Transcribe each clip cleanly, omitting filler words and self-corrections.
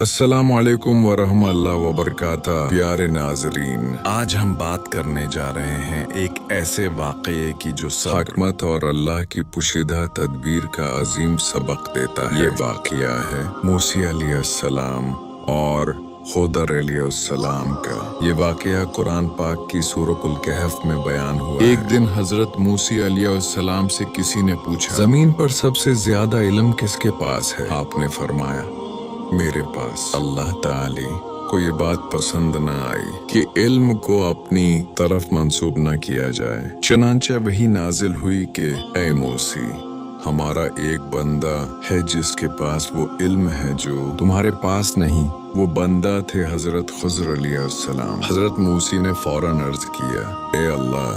अस्सलामु अलैकुम वरहमतुल्लाहि वबरकातुहू। प्यारे नाजरीन, आज हम बात करने जा रहे हैं एक ऐसे वाक़ये की जो हिकमत और अल्लाह की पुशीदा तदबीर का अजीम सबक देता है। ये वाक़या है मूसा अलैहिस्सलाम और खुदर अलैहिस्सलाम का। ये वाक़या कुरान पाक की सूरह कहफ में बयान हुआ। एक दिन हजरत मूसा अलैहिस्सलाम से किसी ने पूछा, जमीन पर सबसे ज्यादा इल्म किसके पास है? आपने फरमाया, मेरे पास। अल्लाह ताली को ये बात पसंद न आई कि इल्म को अपनी तरफ मंसूब न किया जाए। चनांचे वही नाजिल हुई कि ऐ मूसी, हमारा एक बंदा है जिसके पास वो इल्म है जो तुम्हारे पास नहीं। वो बंदा थे हजरत खुज़र अलैहिस्सलाम। हजरत मूसी ने फौरन अर्ज किया, ए अल्लाह,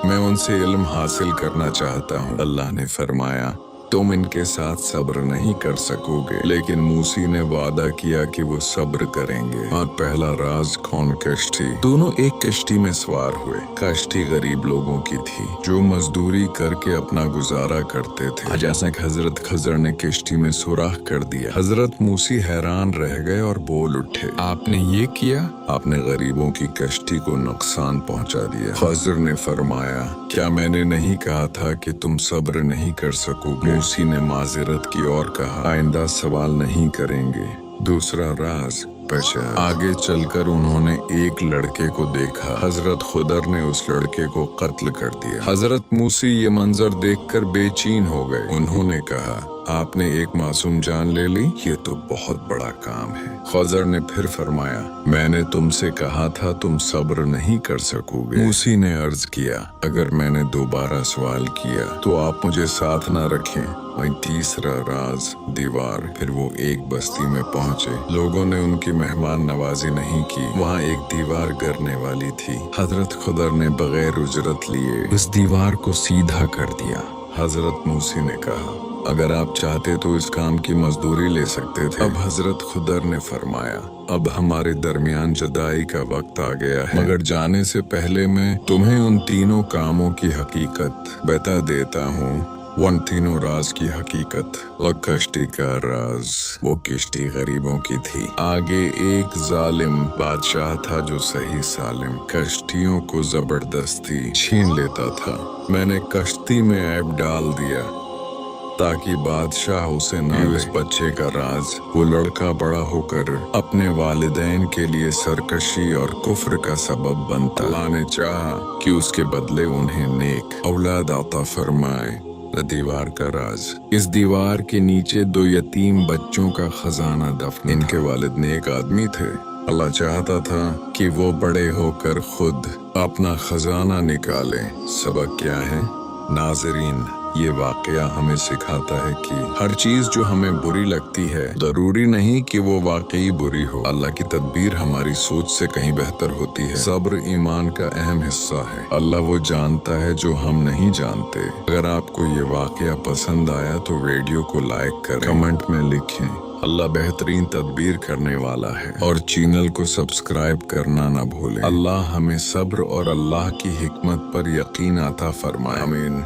मैं उनसे इल्म हासिल करना चाहता हूँ। अल्लाह ने फरमाया, तुम इनके साथ सब्र नहीं कर सकोगे। लेकिन मूसी ने वादा किया कि वो सब्र करेंगे। और पहला राज कौन? कश्ती। दोनों एक कश्ती में सवार हुए। कश्ती गरीब लोगों की थी जो मजदूरी करके अपना गुजारा करते थे। अचानक हजरत खजर ने कश्ती में सुराख कर दिया। हजरत मूसी हैरान रह गए और बोल उठे, आपने ये किया? आपने गरीबों की कश्ती को नुकसान पहुंचा दिया। खजर ने फरमाया, क्या मैंने नहीं कहा था कि तुम सब्र नहीं कर सकोगे? मूसी ने माजरत की और कहा, आइंदा सवाल नहीं करेंगे। दूसरा राज बचा। आगे चलकर उन्होंने एक लड़के को देखा। हजरत खुदर ने उस लड़के को कत्ल कर दिया। हजरत मूसी ये मंजर देखकर बेचैन हो गए। उन्होंने कहा, आपने एक मासूम जान ले ली, ये तो बहुत बड़ा काम है। खुज़र ने फिर फरमाया, मैंने तुमसे कहा था तुम सब्र नहीं कर सकोगे। मूसी ने अर्ज किया, अगर मैंने दोबारा सवाल किया तो आप मुझे साथ ना रखें। वहीं तीसरा राज दीवार। फिर वो एक बस्ती में पहुंचे। लोगों ने उनकी मेहमान नवाजी नहीं की। वहाँ एक दीवार गिरने वाली थी। हजरत खुदर ने बगैर उजरत लिए इस दीवार को सीधा कर दिया। हजरत मूसी ने कहा, अगर आप चाहते तो इस काम की मजदूरी ले सकते थे। अब हजरत खुदर ने फरमाया, अब हमारे दरमियान जुदाई का वक्त आ गया है, मगर जाने से पहले मैं तुम्हें उन तीनों कामों की हकीकत बता देता हूँ। उन तीनों राज की हकीकत। और कश्ती का राज, वो किश्ती गरीबों की थी। आगे एक जालिम बादशाह था जो सही सालिम कश्तियों को जबरदस्ती छीन लेता था। मैंने कश्ती में ऐब डाल दिया ताकि बादशाह उसे न ले। उस बच्चे का राज, वो लड़का बड़ा होकर अपने वालिदैन के लिए सरकशी और कुफ्र का सबब बनता। अल्लाह ने चाहा कि उसके बदले उन्हें नेक औलाद अता फरमाए। दीवार का राज। इस दीवार के नीचे दो यतीम बच्चों का खजाना दफन। इनके वालिद नेक आदमी थे। अल्लाह चाहता था कि वो बड़े होकर खुद अपना खजाना निकालें। सबक क्या है नाजरीन? ये वाकया हमें सिखाता है कि हर चीज जो हमें बुरी लगती है जरूरी नहीं कि वो वाकई बुरी हो। अल्लाह की तदबीर हमारी सोच से कहीं बेहतर होती है। सब्र ईमान का अहम हिस्सा है। अल्लाह वो जानता है जो हम नहीं जानते। अगर आपको ये वाकया पसंद आया तो वीडियो को लाइक करें, कमेंट में लिखें। अल्लाह बेहतरीन तदबीर करने वाला है। और चैनल को सब्सक्राइब करना ना भूलें। अल्लाह हमें सब्र और अल्लाह की हिकमत पर यकीन अता फरमाए। आमीन।